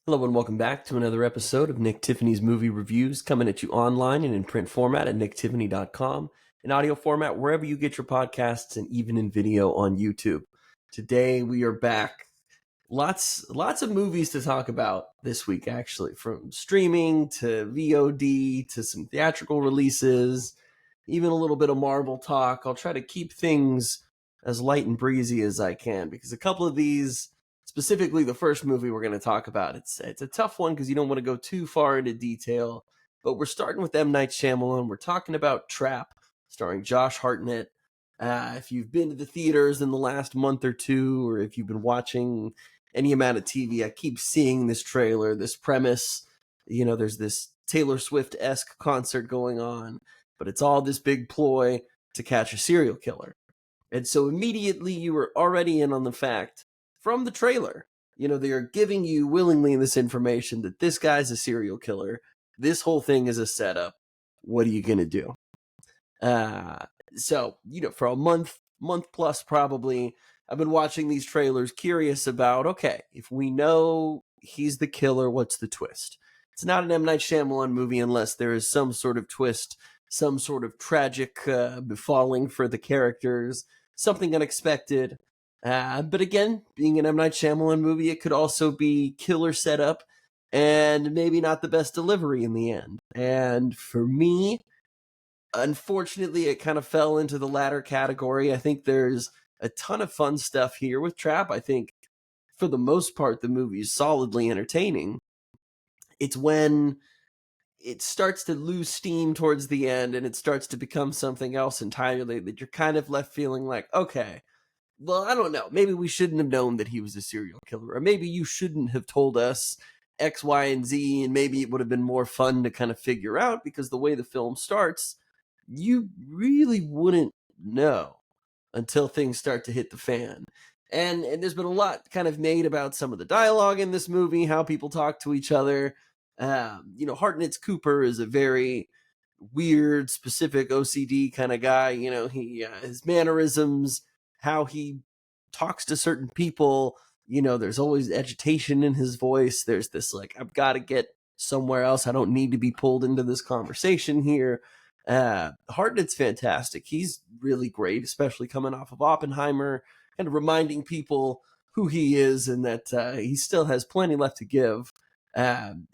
Hello and welcome back to another episode of Nick Tiffany's Movie Reviews, coming at you online and in print format at nicktiffany.com, in audio format wherever you get your podcasts, and even in video on YouTube. Today we are back. Lots of movies to talk about this week, actually, from streaming to VOD to some theatrical releases, even a little bit of Marvel talk. I'll try to keep things as light and breezy as I can because a couple of these, specifically the first movie we're going to talk about, it's a tough one because you don't want to go too far into detail. But we're starting with M. Night Shyamalan. We're talking about Trap, starring Josh Hartnett. If you've been to the theaters in the last month or two, or if you've been watching any amount of TV, I keep seeing this trailer, this premise. There's this Taylor Swift-esque concert going on, but it's all this big ploy to catch a serial killer. And so immediately you were already in on the fact from the trailer. They are giving you willingly this information that this guy's a serial killer. This whole thing is a setup. What are you going to do? So, for a month plus probably, I've been watching these trailers curious about, okay, if we know he's the killer, what's the twist? It's not an M. Night Shyamalan movie unless there is some sort of twist, some sort of tragic befalling for the characters, something unexpected. But again, being an M. Night Shyamalan movie, it could also be killer setup and maybe not the best delivery in the end. And for me, unfortunately, it kind of fell into the latter category. I think there's a ton of fun stuff here with Trap. I think for the most part, the movie is solidly entertaining. It's when it starts to lose steam towards the end and it starts to become something else entirely that you're kind of left feeling like, okay, well, I don't know. Maybe we shouldn't have known that he was a serial killer, or maybe you shouldn't have told us X, Y, and Z, and maybe it would have been more fun to kind of figure out because the way the film starts, you really wouldn't know until things start to hit the fan. And there's been a lot kind of made about some of the dialogue in this movie, how people talk to each other. Hartnett's Cooper is a very weird, specific OCD kind of guy. He his mannerisms, how he talks to certain people. There's always agitation in his voice. There's this like, I've got to get somewhere else. I don't need to be pulled into this conversation here. Hartnett's fantastic. He's really great, especially coming off of Oppenheimer, and reminding people who he is and that he still has plenty left to give.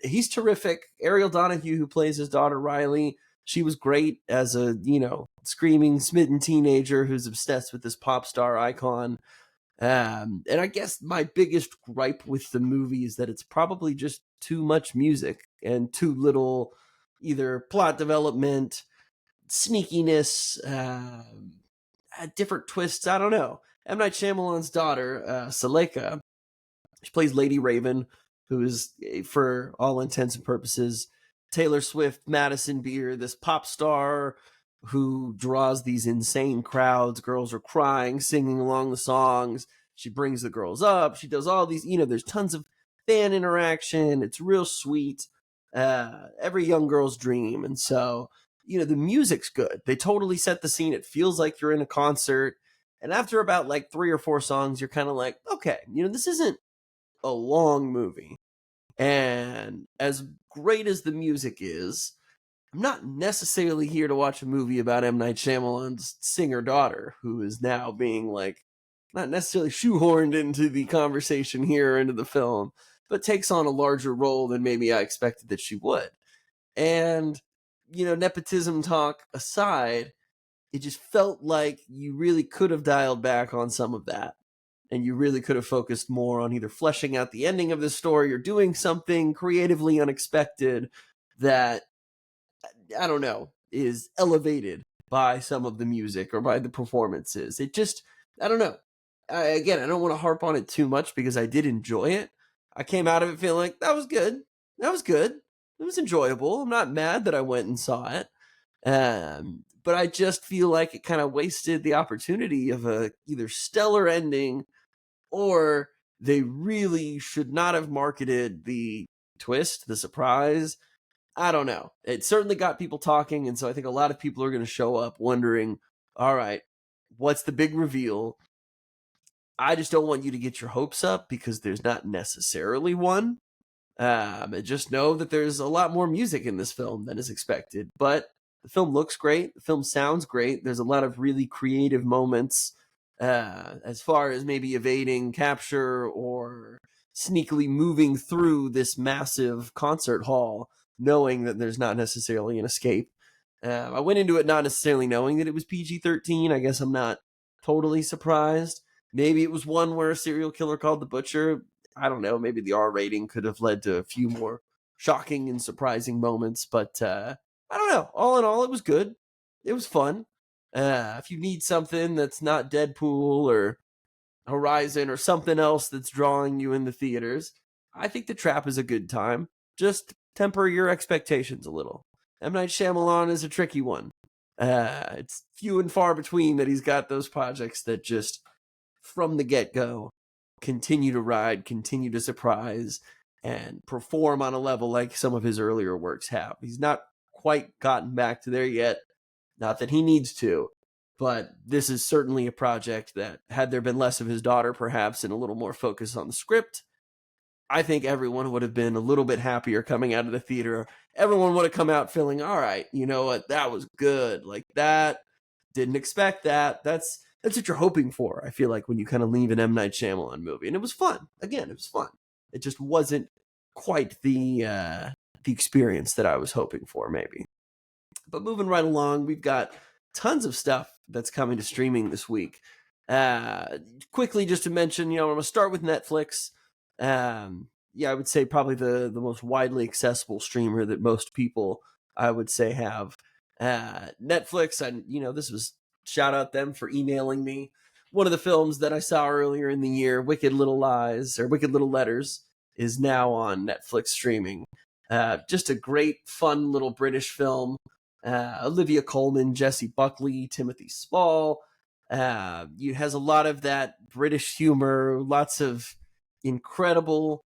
He's terrific. Ariel Donahue, who plays his daughter Riley, she was great as a, screaming, smitten teenager who's obsessed with this pop star icon. And I guess my biggest gripe with the movie is that it's probably just too much music and too little either plot development, sneakiness, different twists. I don't know. M. Night Shyamalan's daughter, Saleka, she plays Lady Raven, who is, for all intents and purposes, Taylor Swift, Madison Beer, this pop star who draws these insane crowds. Girls are crying, singing along the songs. She brings the girls up. She does all these, there's tons of fan interaction. It's real sweet. Every young girl's dream. And so, the music's good. They totally set the scene. It feels like you're in a concert. And after about like 3 or 4 songs, you're kind of like, okay, this isn't a long movie. And as great as the music is, I'm not necessarily here to watch a movie about M. Night Shyamalan's singer daughter, who is now being like, not necessarily shoehorned into the conversation here or into the film, but takes on a larger role than maybe I expected that she would. And, nepotism talk aside, it just felt like you really could have dialed back on some of that. And you really could have focused more on either fleshing out the ending of the story or doing something creatively unexpected that, I don't know, is elevated by some of the music or by the performances. It just, I don't know. Again, I don't want to harp on it too much because I did enjoy it. I came out of it feeling like that was good. That was good. It was enjoyable. I'm not mad that I went and saw it. But I just feel like it kind of wasted the opportunity of a either stellar ending, or they really should not have marketed the twist, the surprise. I don't know. It certainly got people talking, and so I think a lot of people are going to show up wondering, all right, what's the big reveal? I just don't want you to get your hopes up because there's not necessarily one. And just know that there's a lot more music in this film than is expected. But the film looks great. The film sounds great. There's a lot of really creative moments as far as maybe evading capture or sneakily moving through this massive concert hall, knowing that there's not necessarily an escape. I went into it not necessarily knowing that it was PG-13. I guess I'm not totally surprised. Maybe it was one where a serial killer called the Butcher. I don't know. Maybe the R rating could have led to a few more shocking and surprising moments. But I don't know. All in all, it was good. It was fun. If you need something that's not Deadpool or Horizon or something else that's drawing you in the theaters, I think The Trap is a good time. Just temper your expectations a little. M. Night Shyamalan is a tricky one. It's few and far between that he's got those projects that just, from the get-go, continue to ride, continue to surprise, and perform on a level like some of his earlier works have. He's not quite gotten back to there yet. Not that he needs to, but this is certainly a project that, had there been less of his daughter perhaps and a little more focus on the script, I think everyone would have been a little bit happier coming out of the theater. Everyone would have come out feeling, all right, you know what, that was good. Like that, didn't expect that. That's what you're hoping for, I feel like, when you kind of leave an M. Night Shyamalan movie. And it was fun. Again, it was fun. It just wasn't quite the experience that I was hoping for, maybe. But moving right along, we've got tons of stuff that's coming to streaming this week. Quickly, just to mention, I'm going to start with Netflix. I would say probably the most widely accessible streamer that most people, I would say, have. Netflix, and this was, shout out them for emailing me. One of the films that I saw earlier in the year, Wicked Little Lies, or Wicked Little Letters, is now on Netflix streaming. Just a great, fun little British film. Olivia Colman, Jessie Buckley, Timothy Spall. It has a lot of that British humor, lots of incredible,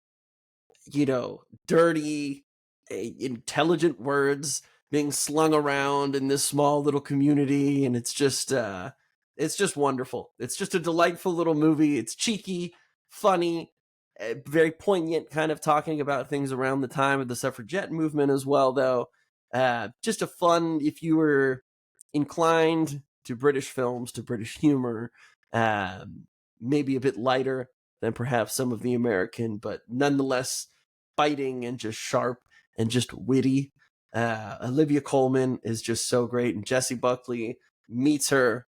dirty, intelligent words being slung around in this small little community, and it's just wonderful. It's just a delightful little movie. It's cheeky, funny, very poignant, kind of talking about things around the time of the suffragette movement as well, though. Just a fun, if you were inclined to British films, to British humor, maybe a bit lighter than perhaps some of the American, but nonetheless biting and just sharp and just witty. Olivia Colman is just so great, and Jessie Buckley meets her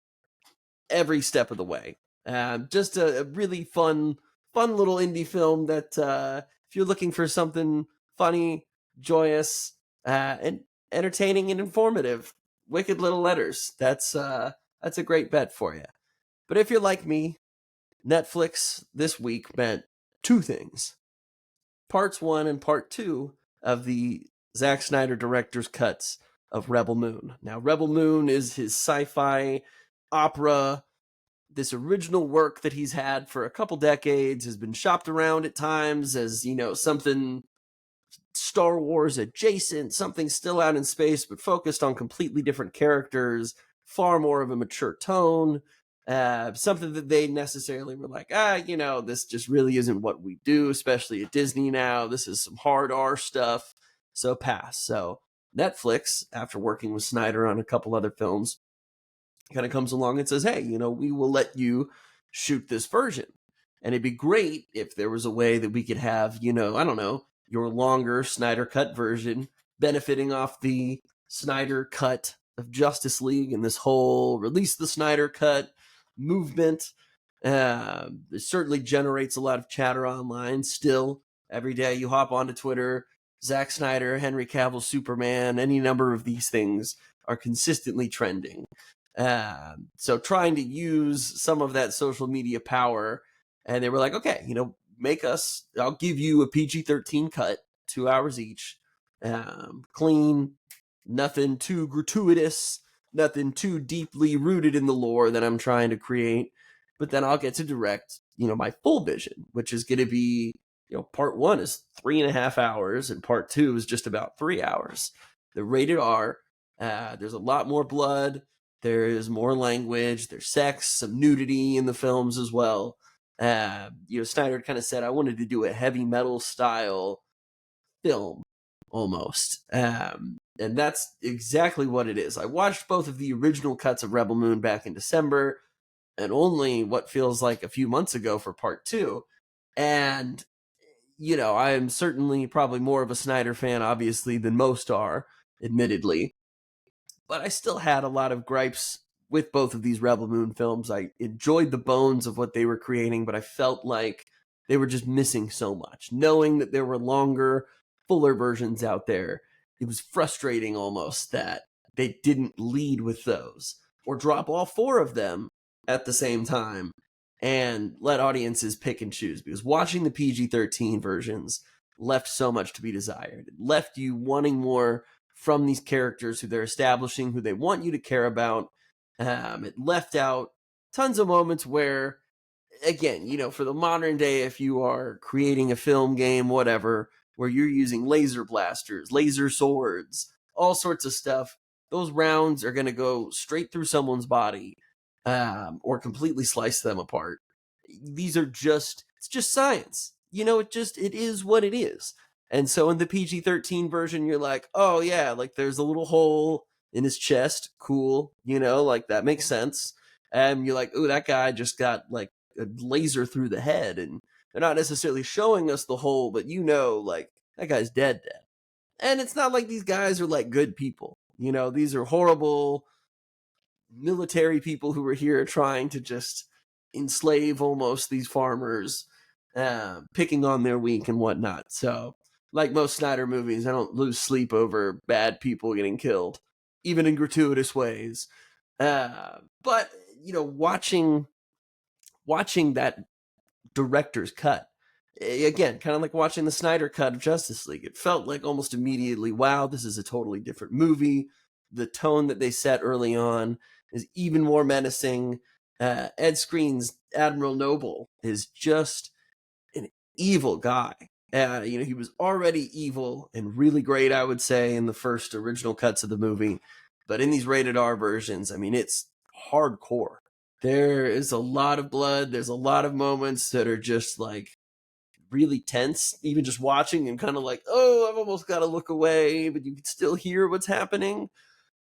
every step of the way. Just a really fun little indie film that, if you're looking for something funny, joyous, and entertaining and informative, Wicked Little Letters, that's a great bet for you. But if you're like me, Netflix this week meant two things. Parts 1 and Part 2 of the Zack Snyder director's cuts of Rebel Moon. Now, Rebel Moon is his sci-fi opera. This original work that he's had for a couple decades has been shopped around at times as, something Star Wars adjacent, something still out in space, but focused on completely different characters, far more of a mature tone. Something that they necessarily were like, this just really isn't what we do, especially at Disney now. This is some hard R stuff, so pass. So Netflix, after working with Snyder on a couple other films, kind of comes along and says, hey, we will let you shoot this version. And it'd be great if there was a way that we could have, I don't know, your longer Snyder Cut version benefiting off the Snyder Cut of Justice League and this whole release the Snyder Cut movement. It certainly generates a lot of chatter online still. Every day you hop onto Twitter, Zack Snyder, Henry Cavill, Superman, any number of these things are consistently trending. So trying to use some of that social media power, and they were like, okay, I'll give you a PG-13 cut, 2 hours each, clean, nothing too gratuitous, nothing too deeply rooted in the lore that I'm trying to create, but then I'll get to direct, my full vision, which is going to be, part 1 is 3.5 hours, and part 2 is just about 3 hours. They're rated R. There's a lot more blood. There is more language. There's sex, some nudity in the films as well. Snyder kind of said, I wanted to do a heavy metal style film almost. And that's exactly what it is. I watched both of the original cuts of Rebel Moon back in December, and only what feels like a few months ago for part two. And, I am certainly probably more of a Snyder fan, obviously, than most are, admittedly. But I still had a lot of gripes with both of these Rebel Moon films. I enjoyed the bones of what they were creating, but I felt like they were just missing so much. Knowing that there were longer, fuller versions out there, it was frustrating almost that they didn't lead with those or drop all four of them at the same time and let audiences pick and choose, because watching the PG-13 versions left so much to be desired. It left you wanting more from these characters who they're establishing, who they want you to care about. It left out tons of moments where, again, for the modern day, if you are creating a film game, whatever, where you're using laser blasters, laser swords, all sorts of stuff, those rounds are going to go straight through someone's body, or completely slice them apart. It's just science. It is what it is. And so in the PG-13 version, you're like, oh yeah, like there's a little hole in his chest. Cool. Like that makes sense. And you're like, oh, that guy just got like a laser through the head. And they're not necessarily showing us the hole, but like that guy's dead. And it's not like these guys are like good people. These are horrible military people who were here trying to just enslave almost these farmers, picking on their weak and whatnot. So, like most Snyder movies, I don't lose sleep over bad people getting killed, even in gratuitous ways. But watching that director's cut, again, kind of like watching the Snyder cut of Justice League, it felt like almost immediately, wow, this is a totally different movie. The tone that they set early on is even more menacing. Ed Skrein's Admiral Noble is just an evil guy. He was already evil and really great, I would say, in the first original cuts of the movie. But in these rated R versions, I mean, it's hardcore. There is a lot of blood. There's a lot of moments that are just like really tense, even just watching and kind of like, oh, I've almost got to look away, but you can still hear what's happening.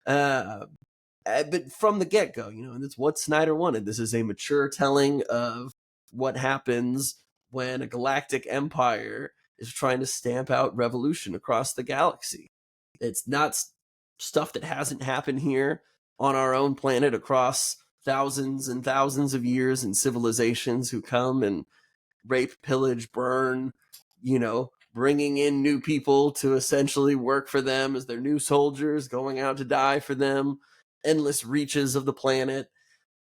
But from the get-go, and that's what Snyder wanted. This is a mature telling of what happens when a galactic empire is trying to stamp out revolution across the galaxy. It's not stuff that hasn't happened here on our own planet across thousands and thousands of years, and civilizations who come and rape, pillage, burn, bringing in new people to essentially work for them as their new soldiers, going out to die for them, endless reaches of the planet.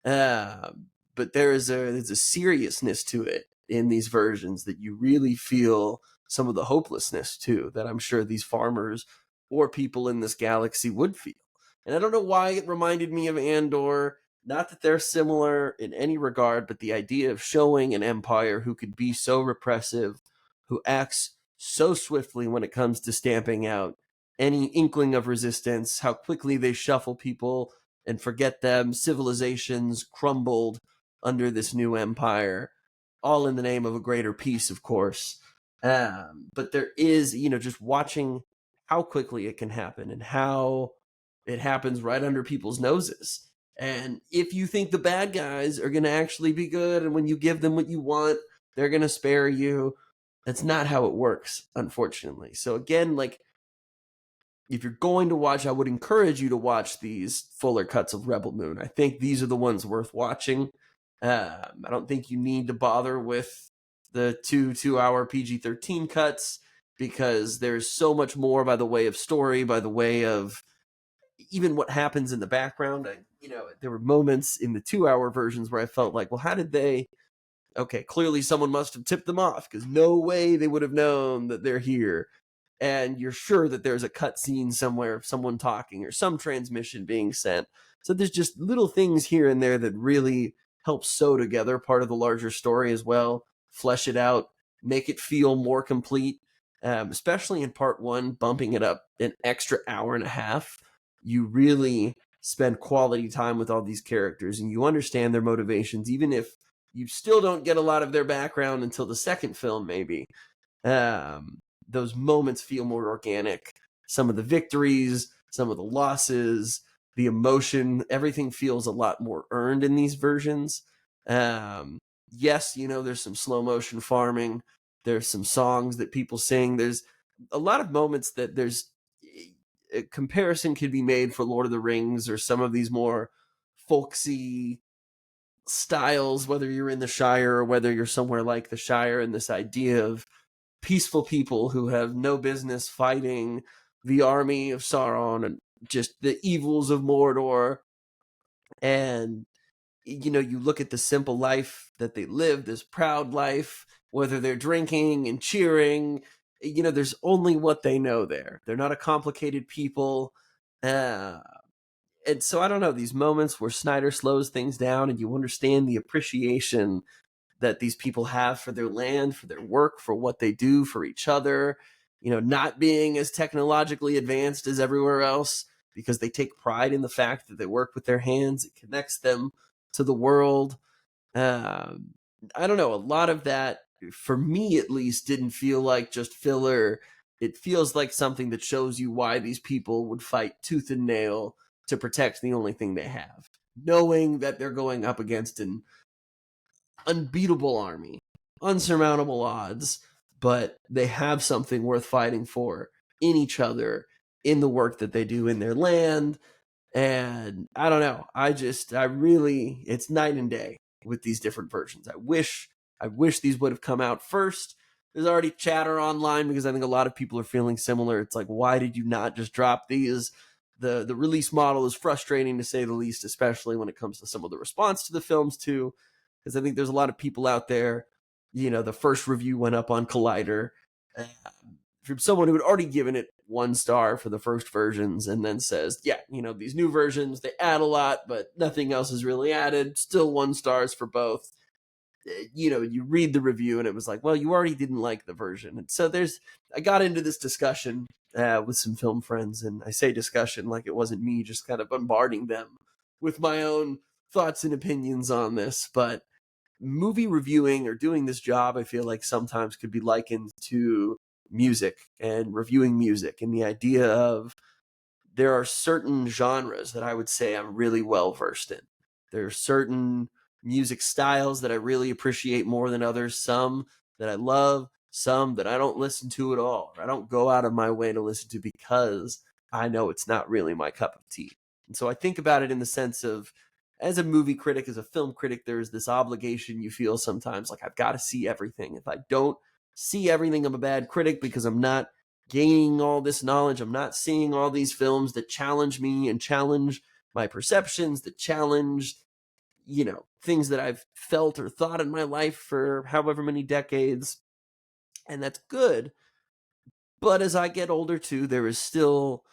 But there's a seriousness to it in these versions that you really feel some of the hopelessness too, that I'm sure these farmers or people in this galaxy would feel. And I don't know why it reminded me of Andor. Not that they're similar in any regard, but the idea of showing an empire who could be so repressive, who acts so swiftly when it comes to stamping out any inkling of resistance, how quickly they shuffle people and forget them. Civilizations crumbled under this new empire, all in the name of a greater peace, of course. But there is, just watching how quickly it can happen and how it happens right under people's noses. And if you think the bad guys are going to actually be good, and when you give them what you want, they're going to spare you, that's not how it works, unfortunately. So again, like, if you're going to watch, I would encourage you to watch these fuller cuts of Rebel Moon. I think these are the ones worth watching. I don't think you need to bother with the 2-hour PG-13 cuts, because there's so much more by the way of story, by the way of even what happens in the background. There were moments in the 2-hour versions where I felt like, well, how did they? Okay, clearly someone must have tipped them off, because no way they would have known that they're here. And you're sure that there's a cut scene somewhere of someone talking or some transmission being sent. So there's just little things here and there that really help sew together part of the larger story as well, flesh it out, make it feel more complete. Especially in part one, bumping it up an extra hour and a half. You really spend quality time with all these characters, and you understand their motivations, even if you still don't get a lot of their background until the second film, maybe. those moments feel more organic. Some of the victories, some of the losses, the emotion, everything feels a lot more earned in these versions. Yes, there's some slow motion farming. There's some songs that people sing. There's a lot of moments that there's a comparison could be made for Lord of the Rings or some of these more folksy styles, whether you're in the Shire or whether you're somewhere like the Shire, and this idea of peaceful people who have no business fighting the army of Sauron and just the evils of Mordor. And you look at the simple life that they live, this proud life, whether they're drinking and cheering, there's only what they know there. They're not a complicated people. Uh, and so I don't know, these moments where Snyder slows things down and you understand the appreciation that these people have for their land, for their work, for what they do for each other, not being as technologically advanced as everywhere else because they take pride in the fact that they work with their hands. It connects them to the world. Um, I don't know. A lot of that, for me at least, didn't feel like just filler. It feels like something that shows you why these people would fight tooth and nail to protect the only thing they have, knowing that they're going up against an unbeatable army, unsurmountable odds, but they have something worth fighting for in each other, in the work that they do in their land. And I don't know. I really, it's night and day with these different versions. I wish these would have come out first. There's already chatter online because I think a lot of people are feeling similar. It's like, why did you not just drop these? The release model is frustrating to say the least, especially when it comes to some of the response to the films too. Because I think there's a lot of people out there, the first review went up on Collider from someone who had already given it 1 star for the first versions and then says, yeah, these new versions, they add a lot, but nothing else is really added. Still 1 stars for both. You read the review and it was like, well, you already didn't like the version. And so I got into this discussion with some film friends, and I say discussion like it wasn't me just kind of bombarding them with my own thoughts and opinions on this. But movie reviewing or doing this job, I feel like sometimes could be likened to music and reviewing music, and the idea of there are certain genres that I would say I'm really well versed in. There are certain music styles that I really appreciate more than others, some that I love, some that I don't listen to at all, or I don't go out of my way to listen to because I know it's not really my cup of tea. And so I think about it in the sense of, as a movie critic, as a film critic, there's this obligation you feel sometimes like I've got to see everything. If I don't see everything, I'm a bad critic because I'm not gaining all this knowledge. I'm not seeing all these films that challenge me and challenge my perceptions, that challenge, things that I've felt or thought in my life for however many decades. And that's good. But as I get older too, there is still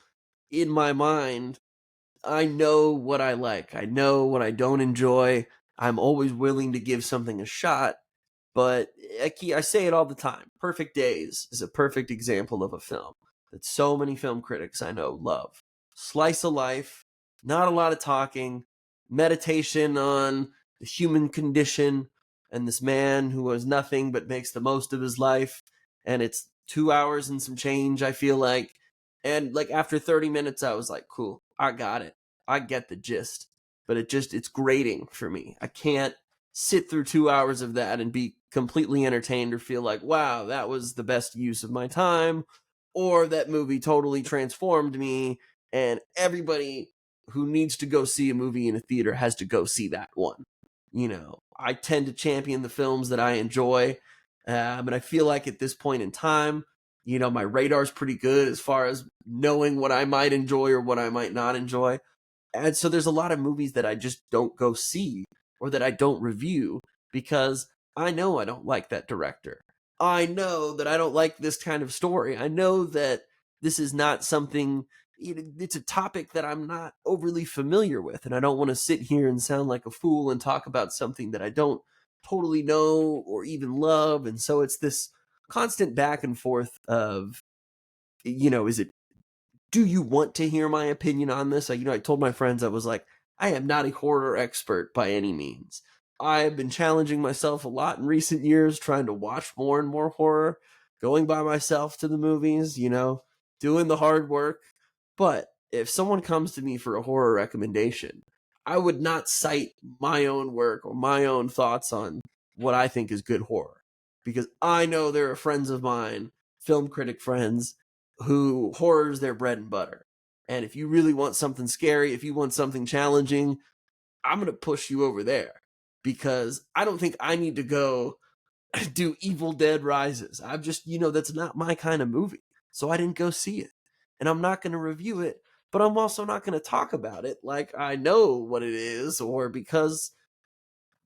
in my mind, I know what I like. I know what I don't enjoy. I'm always willing to give something a shot. But I say it all the time. Perfect Days is a perfect example of a film that so many film critics I know love. Slice of life, not a lot of talking, meditation on the human condition and this man who has nothing but makes the most of his life. And it's 2 hours and some change, I feel like. And like after 30 minutes, I was like, cool, I got it. I get the gist. But it's grating for me. I can't sit through 2 hours of that and be completely entertained or feel like, wow, that was the best use of my time, or that movie totally transformed me. And everybody who needs to go see a movie in a theater has to go see that one. I tend to champion the films that I enjoy. And I feel like at this point in time, my radar's pretty good as far as knowing what I might enjoy or what I might not enjoy. And so there's a lot of movies that I just don't go see or that I don't review because I know I don't like that director. I know that I don't like this kind of story. I know that this is not something, it's a topic that I'm not overly familiar with. And I don't want to sit here and sound like a fool and talk about something that I don't totally know or even love. And so it's this constant back and forth of, is it, do you want to hear my opinion on this? I told my friends, I was like, I am not a horror expert by any means. I've been challenging myself a lot in recent years, trying to watch more and more horror going by myself to the movies, doing the hard work. But if someone comes to me for a horror recommendation, I would not cite my own work or my own thoughts on what I think is good horror, because I know there are friends of mine, film critic friends, who horror's their bread and butter. And if you really want something scary, if you want something challenging, I'm going to push you over there, because I don't think I need to go do Evil Dead Rises. I'm just, that's not my kind of movie. So I didn't go see it. And I'm not going to review it, but I'm also not going to talk about it like I know what it is, or because,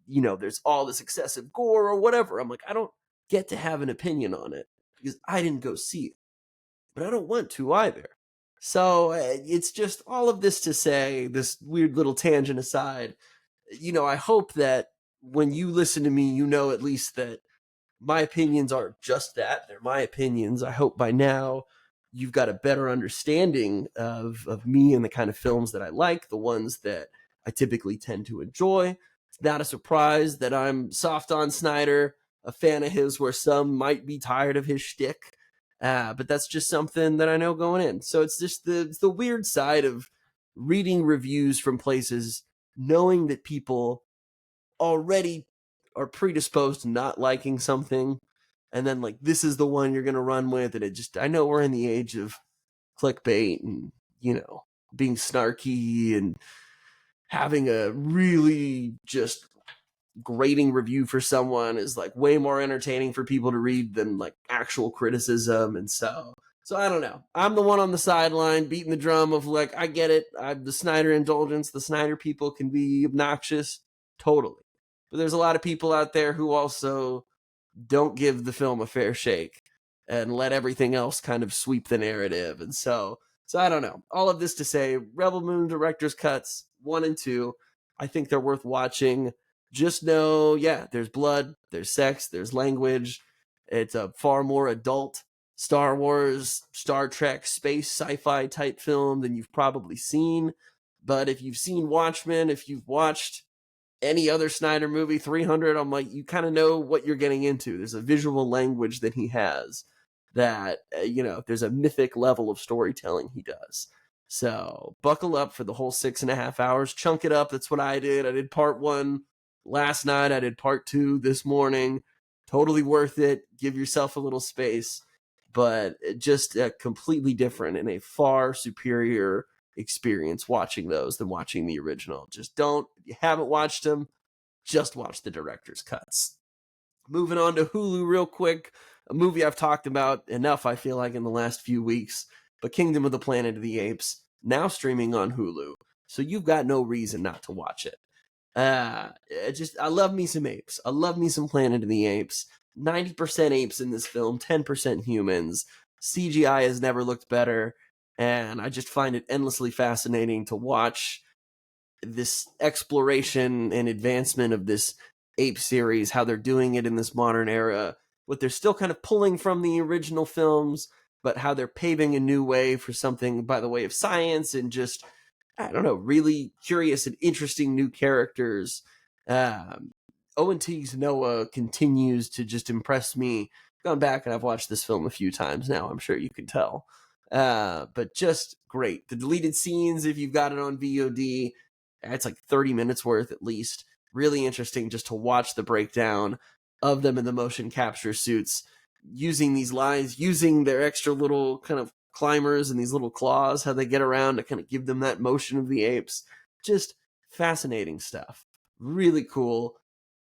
there's all this excessive gore or whatever. I'm like, I don't get to have an opinion on it because I didn't go see it, but I don't want to either. So it's just all of this to say, this weird little tangent aside, I hope that when you listen to me, at least that my opinions aren't just that. They're my opinions. I hope by now you've got a better understanding of me and the kind of films that I like, the ones that I typically tend to enjoy. It's not a surprise that I'm soft on Snyder, a fan of his where some might be tired of his shtick. But that's just something that I know going in. So it's just the weird side of reading reviews from places, knowing that people already are predisposed to not liking something, and then like this is the one you're gonna run with, and I know we're in the age of clickbait and being snarky and having a really just grading review for someone is like way more entertaining for people to read than like actual criticism. And so I don't know, I'm the one on the sideline beating the drum of like, I get it, I'm the Snyder indulgence, the Snyder people can be obnoxious, totally, but there's a lot of people out there who also don't give the film a fair shake and let everything else kind of sweep the narrative. And so I don't know. All of this to say, Rebel Moon director's cuts 1 and 2, I think they're worth watching. Just know, yeah, there's blood, there's sex, there's language. It's a far more adult Star Wars, Star Trek, space sci-fi type film than you've probably seen. But if you've seen Watchmen, if you've watched any other Snyder movie, 300, I'm like, you kind of know what you're getting into. There's a visual language that he has that, there's a mythic level of storytelling he does. So buckle up for the whole 6.5 hours. Chunk it up. That's what I did. I did part 1 last night. I did part 2 this morning. Totally worth it. Give yourself a little space, but just completely different and a far superior experience watching those than watching the original. Just don't, if you haven't watched them, just watch the director's cuts. Moving on to Hulu real quick, a movie I've talked about enough, I feel like, in the last few weeks, but Kingdom of the Planet of the Apes, now streaming on Hulu, so you've got no reason not to watch it. I love me some apes. I love me some Planet of the Apes. 90% apes in this film, 10% humans. CGI has never looked better, and I just find it endlessly fascinating to watch this exploration and advancement of this ape series, how they're doing it in this modern era, what they're still kind of pulling from the original films, but how they're paving a new way for something by the way of science and just, I don't know, really curious and interesting new characters. Owen Teague's Noah continues to just impress me. I've gone back and I've watched this film a few times now, I'm sure you can tell. But just great. The deleted scenes, if you've got it on VOD, it's like 30 minutes worth at least. Really interesting just to watch the breakdown of them in the motion capture suits, using these lines, using their extra little kind of climbers and these little claws, how they get around to kind of give them that motion of the apes. Just fascinating stuff. Really cool.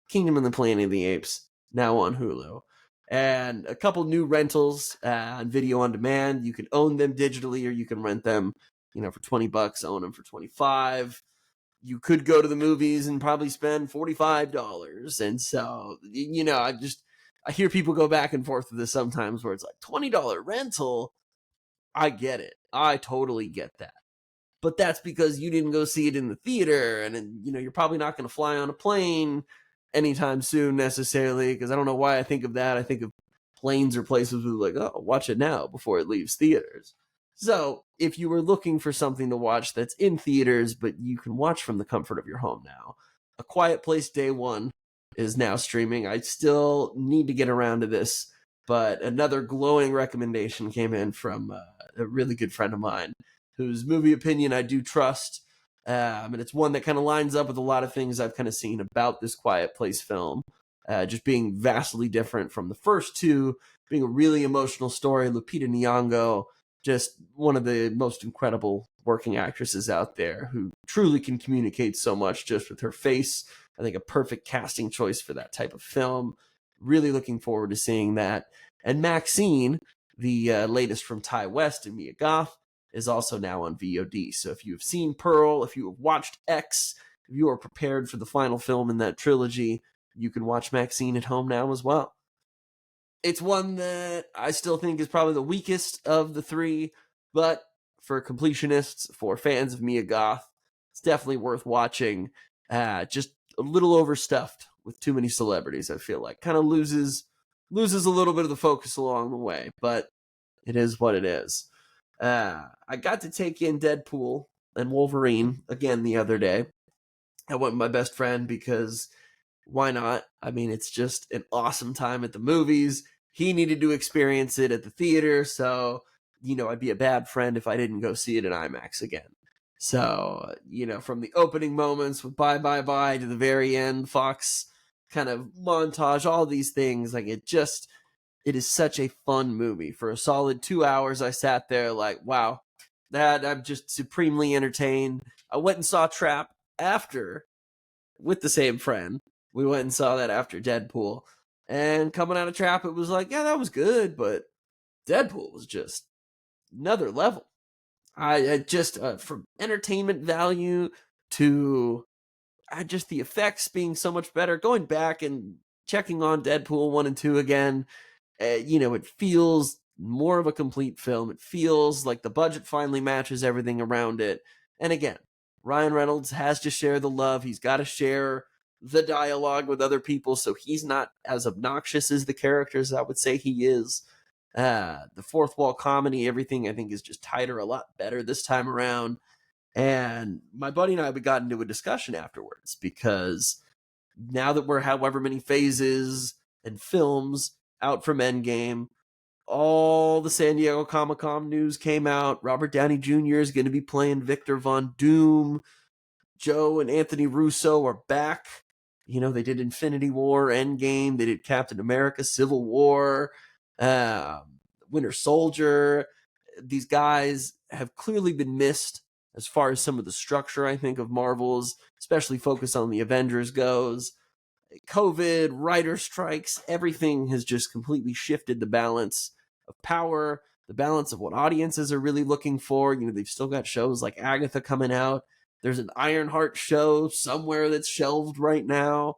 Kingdom of the Planet of the Apes, now on Hulu. And a couple new rentals on video on demand. You can own them digitally or you can rent them, for $20, own them for $25. You could go to the movies and probably spend $45. And so, I hear people go back and forth with this sometimes where it's like $20 rental. I get it. I totally get that. But that's because you didn't go see it in the theater, and you're probably not going to fly on a plane anytime soon necessarily, because I don't know why I think of that. I think of planes or places with like, oh, watch it now before it leaves theaters. So if you were looking for something to watch that's in theaters, but you can watch from the comfort of your home now, A Quiet Place Day 1 is now streaming. I still need to get around to this But another glowing recommendation came in from a really good friend of mine whose movie opinion I do trust. And it's one that kind of lines up with a lot of things I've kind of seen about this Quiet Place film, just being vastly different from the first two, being a really emotional story. Lupita Nyong'o, just one of the most incredible working actresses out there who truly can communicate so much just with her face. I think a perfect casting choice for that type of film. Really looking forward to seeing that. And Maxine, the latest from Ty West and Mia Goth, is also now on VOD. So if you have seen Pearl, if you have watched X, if you are prepared for the final film in that trilogy, you can watch Maxine at home now as well. It's one that I still think is probably the weakest of the three, but for completionists, for fans of Mia Goth, it's definitely worth watching. Just a little overstuffed with too many celebrities, I feel like. Kind of loses a little bit of the focus along the way, but it is what it is. I got to take in Deadpool and Wolverine again the other day. I went with my best friend because why not? I mean, it's just an awesome time at the movies. He needed to experience it at the theater, so, I'd be a bad friend if I didn't go see it in IMAX again. So, from the opening moments with Bye Bye Bye to the very end, Fox kind of montage, all these things, like it is such a fun movie. For a solid 2 hours, I sat there like, wow, that I'm just supremely entertained. I went and saw Trap after with the same friend. We went and saw that after Deadpool. And coming out of Trap, it was like, yeah, that was good, but Deadpool was just another level. I just, from entertainment value to just the effects being so much better, going back and checking on Deadpool 1 and 2 again, it feels more of a complete film. It feels like the budget finally matches everything around it. And again, Ryan Reynolds has to share the love. He's got to share the dialogue with other people, so he's not as obnoxious as the characters I would say he is. The fourth wall comedy, everything I think is just tighter, a lot better this time around. And my buddy and I, we got into a discussion afterwards because now that we're however many phases and films out from Endgame, all the San Diego Comic-Con news came out. Robert Downey Jr. is going to be playing Victor Von Doom. Joe and Anthony Russo are back. They did Infinity War, Endgame. They did Captain America, Civil War, Winter Soldier. These guys have clearly been missed as far as some of the structure, I think, of Marvel's, especially focused on the Avengers goes. COVID, writer strikes, everything has just completely shifted the balance of power, the balance of what audiences are really looking for. They've still got shows like Agatha coming out. There's an Ironheart show somewhere that's shelved right now.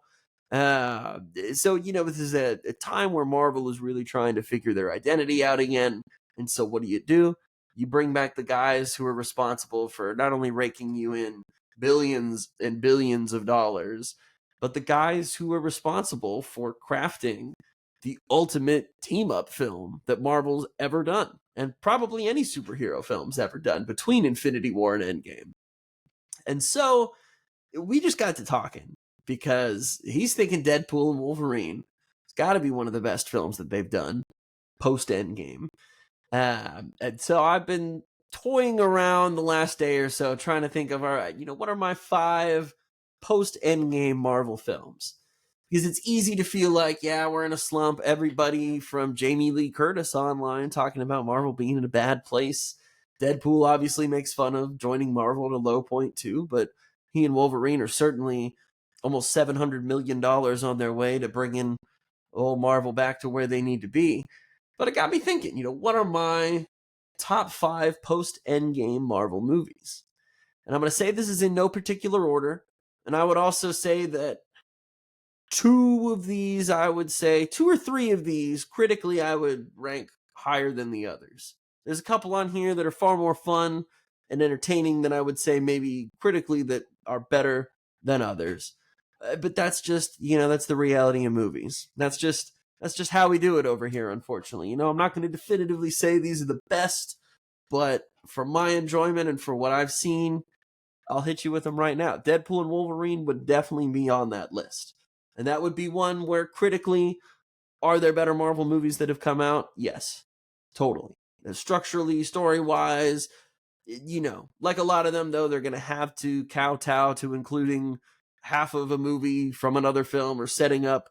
So, this is a time where Marvel is really trying to figure their identity out again. And so what do? You bring back the guys who are responsible for not only raking you in billions and billions of dollars, but the guys who are responsible for crafting the ultimate team-up film that Marvel's ever done, and probably any superhero film's ever done between Infinity War and Endgame. And so we just got to talking because he's thinking Deadpool and Wolverine. It's got to be one of the best films that they've done post-Endgame. And so I've been toying around the last day or so trying to think of, all right, what are my 5 post-Endgame Marvel films? Because it's easy to feel like, yeah, we're in a slump. Everybody from Jamie Lee Curtis online talking about Marvel being in a bad place. Deadpool obviously makes fun of joining Marvel at a low point too, but he and Wolverine are certainly almost $700 million on their way to bringing old Marvel back to where they need to be. But it got me thinking, what are my top 5 post-Endgame Marvel movies? And I'm going to say this is in no particular order. And I would also say that 2 or 3 of these, critically, I would rank higher than the others. There's a couple on here that are far more fun and entertaining than I would say maybe critically that are better than others. But that's just, that's the reality of movies. That's just how we do it over here, unfortunately. I'm not going to definitively say these are the best, but for my enjoyment and for what I've seen, I'll hit you with them right now. Deadpool and Wolverine would definitely be on that list. And that would be one where critically, Are there better Marvel movies that have come out? Yes, totally. Structurally, story wise, like a lot of them, though, they're going to have to kowtow to including half of a movie from another film or setting up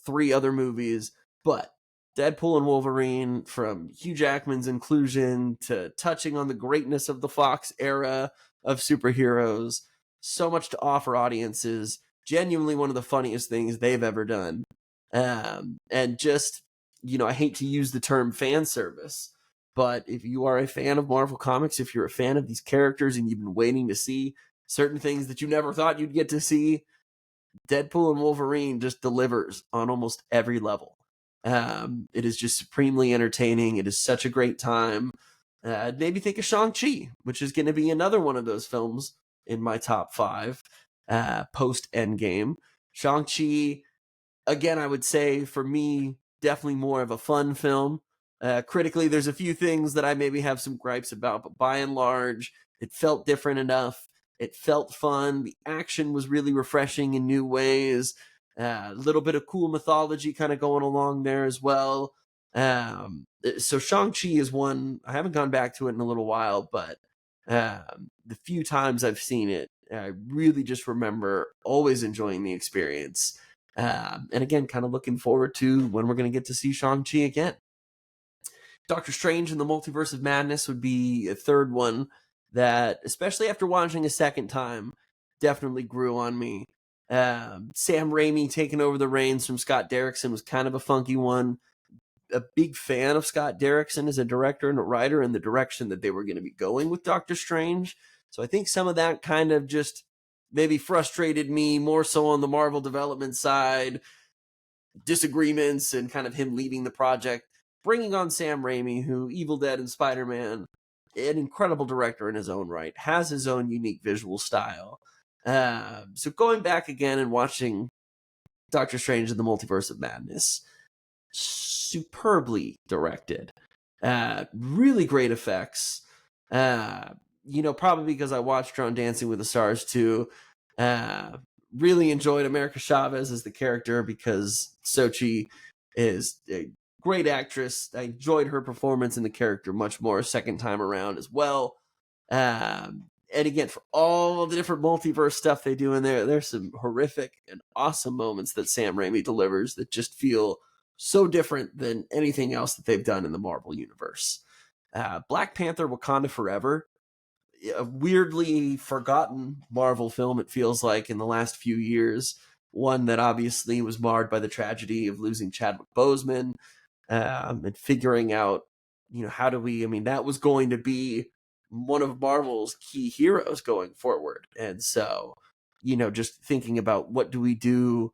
3 other movies. But Deadpool and Wolverine, from Hugh Jackman's inclusion to touching on the greatness of the Fox era of superheroes, so much to offer audiences. Genuinely one of the funniest things they've ever done. And just, I hate to use the term fan service, but if you are a fan of Marvel Comics, if you're a fan of these characters and you've been waiting to see certain things that you never thought you'd get to see, Deadpool and Wolverine just delivers on almost every level. It is just supremely entertaining. It is such a great time. Maybe think of Shang-Chi, which is going to be another one of those films in my top 5 post Endgame. Shang-Chi, again, I would say for me, definitely more of a fun film. Critically, there's a few things that I maybe have some gripes about, but by and large, it felt different enough. It felt fun. The action was really refreshing in new ways. A little bit of cool mythology kind of going along there as well. So Shang-Chi is one, I haven't gone back to it in a little while, but the few times I've seen it, I really just remember always enjoying the experience. And again, kind of looking forward to when we're going to get to see Shang-Chi again. Doctor Strange and the Multiverse of Madness would be a third one that, especially after watching a second time, definitely grew on me. Sam Raimi taking over the reins from Scott Derrickson was kind of a funky one. A big fan of Scott Derrickson as a director and a writer and the direction that they were going to be going with Doctor Strange. So I think some of that kind of just maybe frustrated me more so on the Marvel development side, disagreements and kind of him leading the project, bringing on Sam Raimi, who Evil Dead and Spider-Man, an incredible director in his own right, has his own unique visual style. So going back again and watching Doctor Strange and the Multiverse of Madness, superbly directed, really great effects. Probably because I watched her on Dancing with the Stars too. Really enjoyed America Chavez as the character because Sochi is a great actress. I enjoyed her performance in the character much more second time around as well. And again, for all the different multiverse stuff they do in there, there's some horrific and awesome moments that Sam Raimi delivers that just feel so different than anything else that they've done in the Marvel universe. Black Panther: Wakanda Forever, a weirdly forgotten Marvel film, it feels like, in the last few years. One that obviously was marred by the tragedy of losing Chadwick Boseman, and figuring out, how do we, that was going to be one of Marvel's key heroes going forward. And so, just thinking about what do we do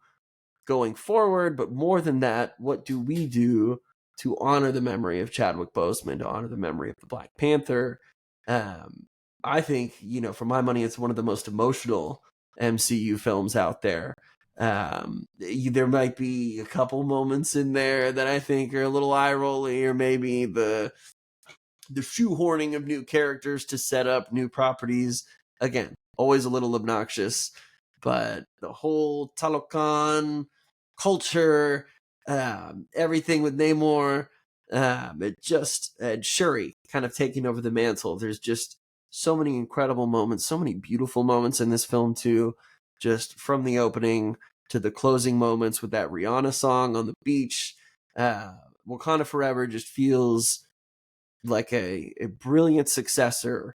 going forward, but more than that, what do we do to honor the memory of Chadwick Boseman, to honor the memory of the Black Panther? I think, for my money, it's one of the most emotional MCU films out there. There might be a couple moments in there that I think are a little eye-rolly, or maybe the shoehorning of new characters to set up new properties. Again, always a little obnoxious, but the whole Talokan culture, everything with Namor, and Shuri kind of taking over the mantle. There's just so many incredible moments, so many beautiful moments in this film too, just from the opening to the closing moments with that Rihanna song on the beach. Wakanda Forever just feels like a brilliant successor,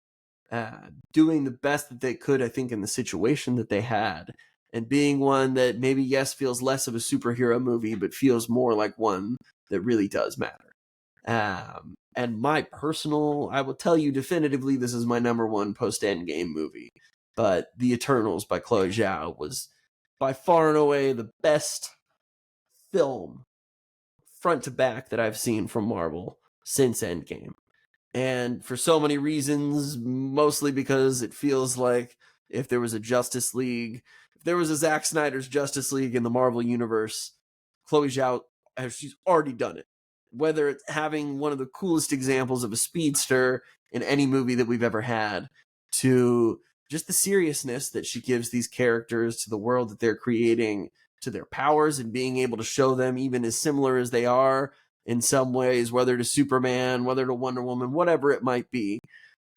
doing the best that they could, I think, in the situation that they had, and being one that maybe, yes, feels less of a superhero movie, but feels more like one that really does matter. And my personal, I will tell you definitively, this is my number one post-Endgame movie, but The Eternals by Chloe Zhao was by far and away the best film, front to back, that I've seen from Marvel since Endgame. And for so many reasons, mostly because it feels like if there was a Justice League, if there was a Zack Snyder's Justice League in the Marvel Universe, Chloe Zhao, she's already done it. Whether it's having one of the coolest examples of a speedster in any movie that we've ever had, to just the seriousness that she gives these characters, to the world that they're creating, their powers and being able to show them, even as similar as they are in some ways, whether to Superman, whether to Wonder Woman, whatever it might be.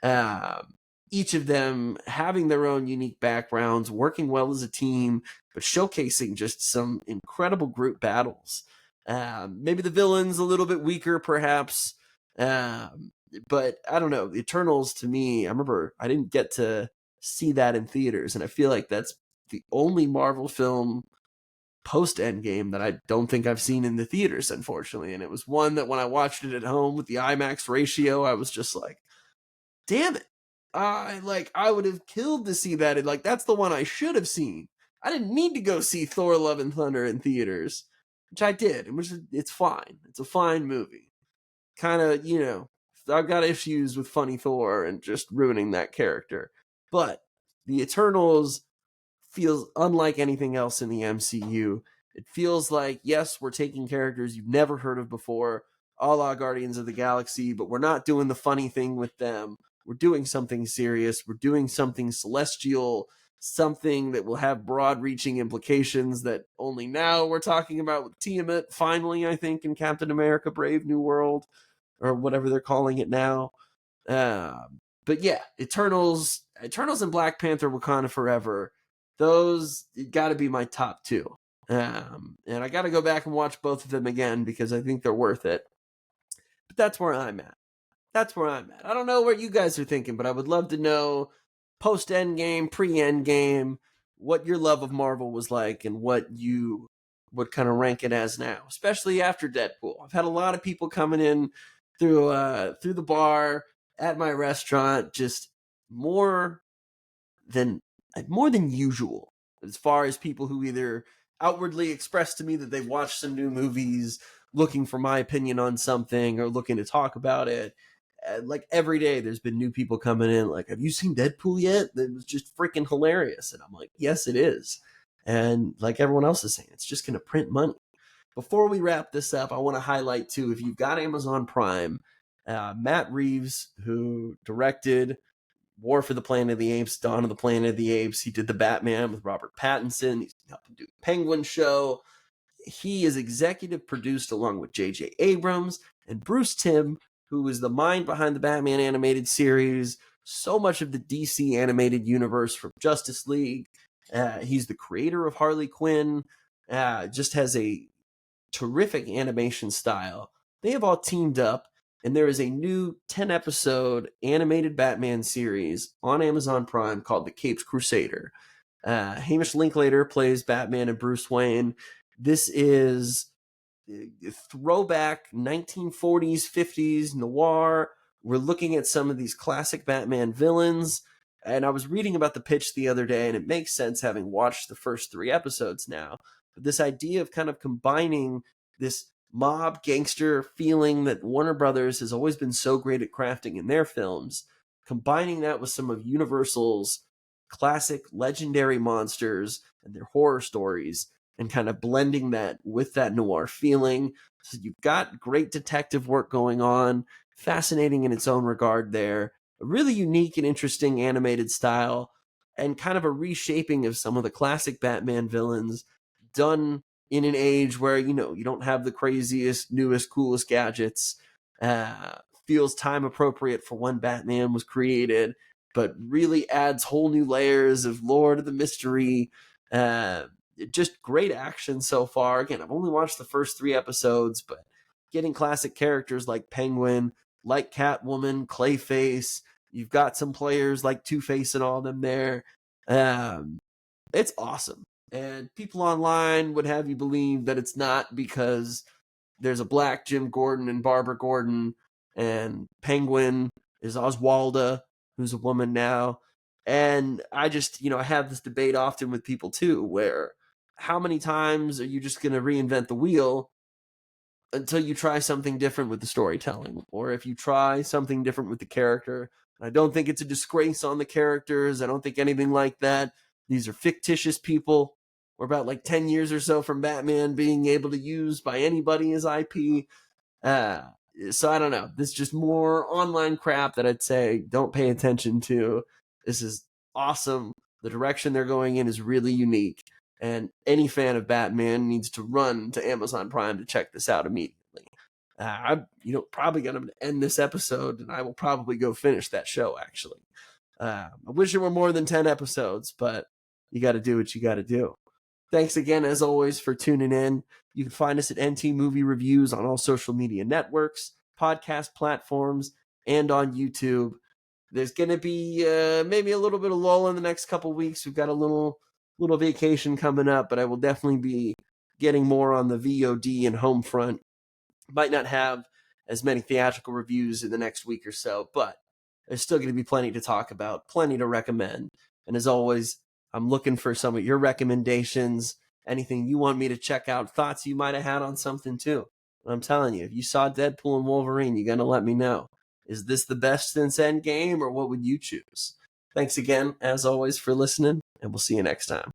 Um, each of them having their own unique backgrounds, working well as a team, but showcasing just some incredible group battles. Maybe the villain's a little bit weaker, perhaps. But I don't know. Eternals, to me, I remember I didn't get to see that in theaters, and I feel like that's the only Marvel film post Endgame that I don't think I've seen in the theaters, unfortunately. And it was one that when I watched it at home with the IMAX ratio, I was just like, damn it. I would have killed to see that. Like, that's the one I should have seen. I didn't need to go see Thor Love and Thunder in theaters, which I did. It's fine. It's a fine movie. Kind of, I've got issues with funny Thor and just ruining that character. But the Eternals feels unlike anything else in the MCU. It feels like, yes, we're taking characters you've never heard of before, a la Guardians of the Galaxy, but we're not doing the funny thing with them. We're doing something serious. We're doing something celestial, something that will have broad-reaching implications that only now we're talking about with Tiamat, finally, I think, in Captain America Brave New World, or whatever they're calling it now. But yeah, Eternals and Black Panther Wakanda Forever, those got to be my top two. And I got to go back and watch both of them again because I think they're worth it. But that's where I'm at. I don't know what you guys are thinking, but I would love to know post Endgame, pre Endgame, what your love of Marvel was like and what you would kind of rank it as now, especially after Deadpool. I've had a lot of people coming in through the bar at my restaurant, just more than usual, as far as people who either outwardly express to me that they've watched some new movies, looking for my opinion on something or looking to talk about it. Like every day there's been new people coming in like, have you seen Deadpool yet? That was just freaking hilarious. And I'm like, yes, it is. And like everyone else is saying, it's just going to print money. Before we wrap this up, I want to highlight too, if you've got Amazon Prime, Matt Reeves, who directed War for the Planet of the Apes, Dawn of the Planet of the Apes, he did the Batman with Robert Pattinson, he's helping do the Penguin show. He is executive produced along with J.J. Abrams and Bruce Timm, who is the mind behind the Batman animated series, so much of the DC animated universe from Justice League. He's the creator of Harley Quinn, just has a terrific animation style. They have all teamed up, and there is a new 10-episode animated Batman series on Amazon Prime called The Capes Crusader. Hamish Linklater plays Batman and Bruce Wayne. This is throwback 1940s, 50s noir. We're looking at some of these classic Batman villains. And I was reading about the pitch the other day, and it makes sense having watched the first 3 episodes now. But this idea of kind of combining this mob gangster feeling that Warner Brothers has always been so great at crafting in their films, combining that with some of Universal's classic legendary monsters and their horror stories, and kind of blending that with that noir feeling. So you've got great detective work going on, fascinating in its own regard there, a really unique and interesting animated style, and kind of a reshaping of some of the classic Batman villains done in an age where, you don't have the craziest, newest, coolest gadgets. Feels time appropriate for when Batman was created, but really adds whole new layers of lore to the mystery. Just great action so far. Again, I've only watched the first 3 episodes, but getting classic characters like Penguin, like Catwoman, Clayface. You've got some players like Two-Face and all of them there. It's awesome. And people online would have you believe that it's not because there's a black Jim Gordon and Barbara Gordon, and Penguin is Oswalda, who's a woman now. And I just, I have this debate often with people too, where how many times are you just going to reinvent the wheel until you try something different with the storytelling, or if you try something different with the character? I don't think it's a disgrace on the characters. I don't think anything like that. These are fictitious people. We're about like 10 years or so from Batman being able to use by anybody as IP. So I don't know. This is just more online crap that I'd say don't pay attention to. This is awesome. The direction they're going in is really unique. And any fan of Batman needs to run to Amazon Prime to check this out immediately. I'm probably going to end this episode, and I will probably go finish that show, actually. I wish it were more than 10 episodes, but you got to do what you got to do. Thanks again, as always, for tuning in. You can find us at NT Movie Reviews on all social media networks, podcast platforms, and on YouTube. There's going to be maybe a little bit of lull in the next couple weeks. We've got a little vacation coming up, but I will definitely be getting more on the VOD and home front. Might not have as many theatrical reviews in the next week or so, but there's still going to be plenty to talk about, plenty to recommend. And as always, I'm looking for some of your recommendations, anything you want me to check out, thoughts you might have had on something too. And I'm telling you, if you saw Deadpool and Wolverine, you're going to let me know. Is this the best since Endgame, or what would you choose? Thanks again, as always, for listening, and we'll see you next time.